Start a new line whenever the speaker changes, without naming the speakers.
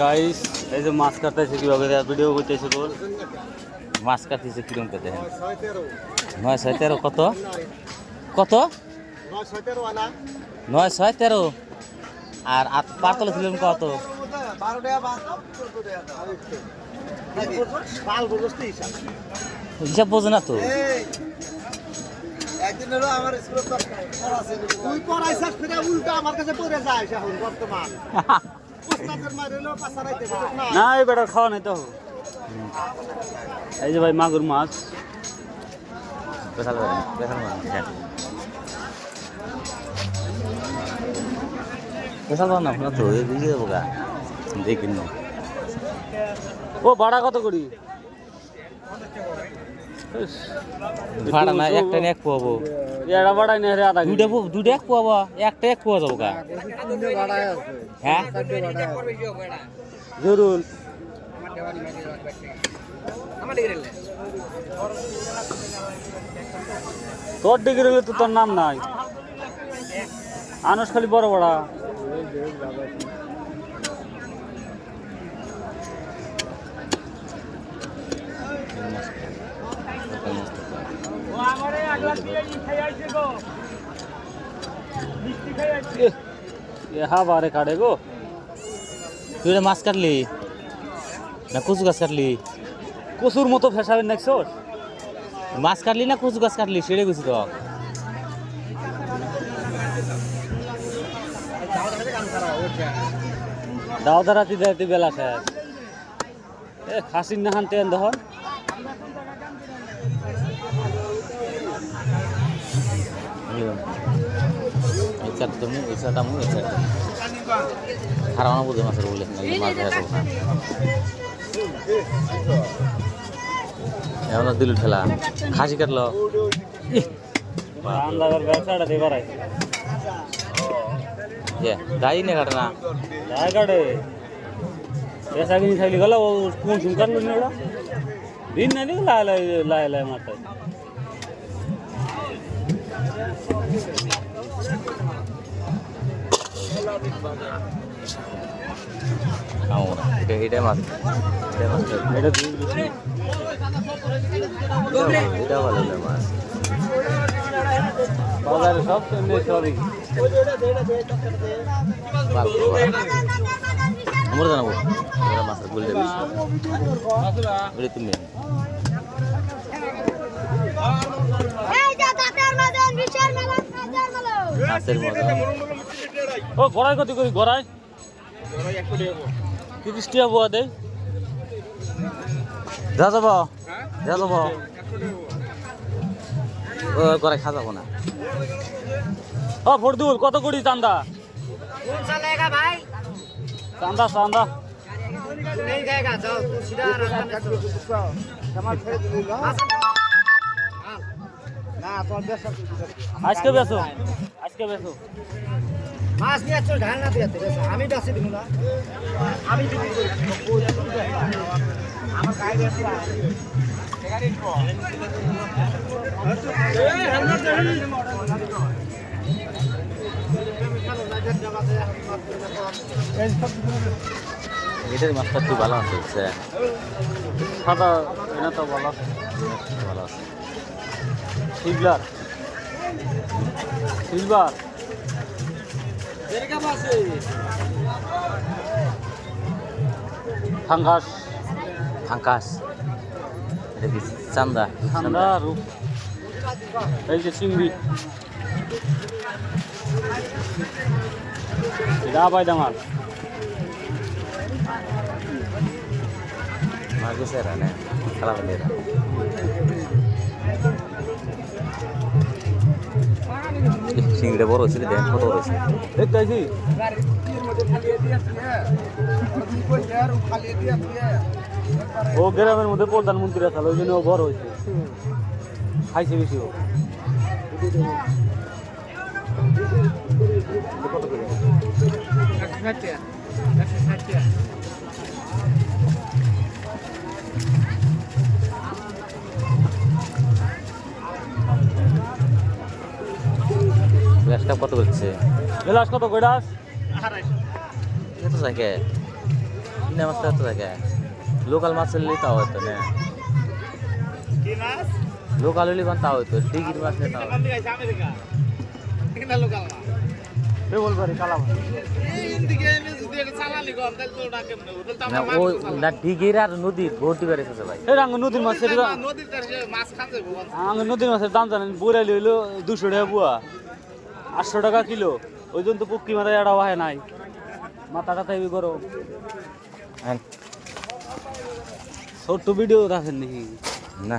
guys এই যে মাছ কাটতেছে কিভাবে ভিডিও করতেছে তোর মাছ কাটতেছে কিরকম পেতে 913 কত কত 913 আর পাতলা ছিলেন কত
12 টাকা
হিসাব বোঝে না তো
একদিনেরও আমার স্কুলে পড়াছে তুই পড়াইছাস ফিরে উল্টা আমার কাছে পড়ে যাস এখন বর্তমান ওস্তাদের মাইরেলো পাছারাইতে না
না এই বেটা খাওয়া নাই তো এই যে ভাই মাগুর মাছ বেসাল না আপনার তো এই দিকে যাবো গা দেখিন না ও ভাড়া কত করি ভাড়া না একটা এক পাবো এটা ভাড়াই না রে আধা দুটো এক পাবো একটা এক পাওয়া যাবো গা হ্যাঁ জরুর তোর ডিগ্রি হলে তো তোর নাম নাই আনস খালি বড় বড়া বারে কাটে গো তুই মাছ কাটলি না কচু গাছ কাটলি কচুর মতো ফেসাবেন দেখছোস মাছ কাটলি না কচু গাছ কাটলি সেরে গেছি তো দাওদা রাতি দেয় বেলা শেষ এ খাসির না হানতে দেখুন হারানো বুঝে মাছের বলে মাছ এমন দিল ঠেলা খাসি কাটলো ব্যবসাটা দিয়ে বাড়াই গাড়ি নিয়ে কাটে না গায়ে কাটে পেশা কিনে থাকলে গেল ও কোন শুন কাটলো না ওরা দিন না দিন লাই লাই মারতে এটা মাছ এটা এটা ভালো মাছ বাজারে সব সরি আমরা জানাবো মাছের গুলি তুমি ও গড়াই কত করি গড়াই 30 টাকা বোয়া দেয় যা যাব ও করে খা যাবো না ও ফরদুল কত করি চান্দা
ভাই
চান্দা চান্দা
नहीं खाएगा जाओ तू सीधा रास्ता में ना तो
আজকে বেসো
মাছ নিয়ে চল ঢাল না দিতে আমি বেশি দিব না আমি দিবি আমার গাড়ি আছে গাড়ি কো
এটার মাছটা খুব ভালো আছে সাদা এটা তো ভালো আছে সিলভার ফাঙ্কাস এটা কি চান্দা রূপ এই যে চিংড়ি এটা পাই দামাল bagus ya Rane kalah bendera singgah boros ini dan foto boros itu sih ও গ্রামের মধ্যে প্রধানমন্ত্রী আসলে ওই জন্য ও বড় হয়েছে খাইছে বেশি ও গ্লাসটা কত করছে গ্লাস কত কইরাস 250 কত থাকে কিনা মাছ তো এত থাকে লোকাল মাছ হলে তাও হতো না
কি মাছ
লোকাল হলে কোন তাও হতো ডিগির মাছ নিয়ে তাও
কোন দিকে আছে আমেরিকা কিনা লোকাল না
কে বলবো রে কালা মাছ
এই দিকে এনে যদি এটা চালালি গম তাহলে তো ওটা কেমনে হবে তাহলে তো
না
আমরা
ও না ডিগির আর নদীর ভর্তি করে আছে ভাই
এই রাঙ্গ নদীর মাছের
নদীর কাছে মাছ খাতে ভগবান
আঙ্গ নদীর মাছের দাম জানেন বুড়াইলে হইলো 200 টাকা বুয়া 800 টাকা কিলো ওই জন্য তো পুক্কি মাথায় এড়া হয় নাই মাথাটা তাই করো ছোট্ট ভিডিও রাখেন নাকি
না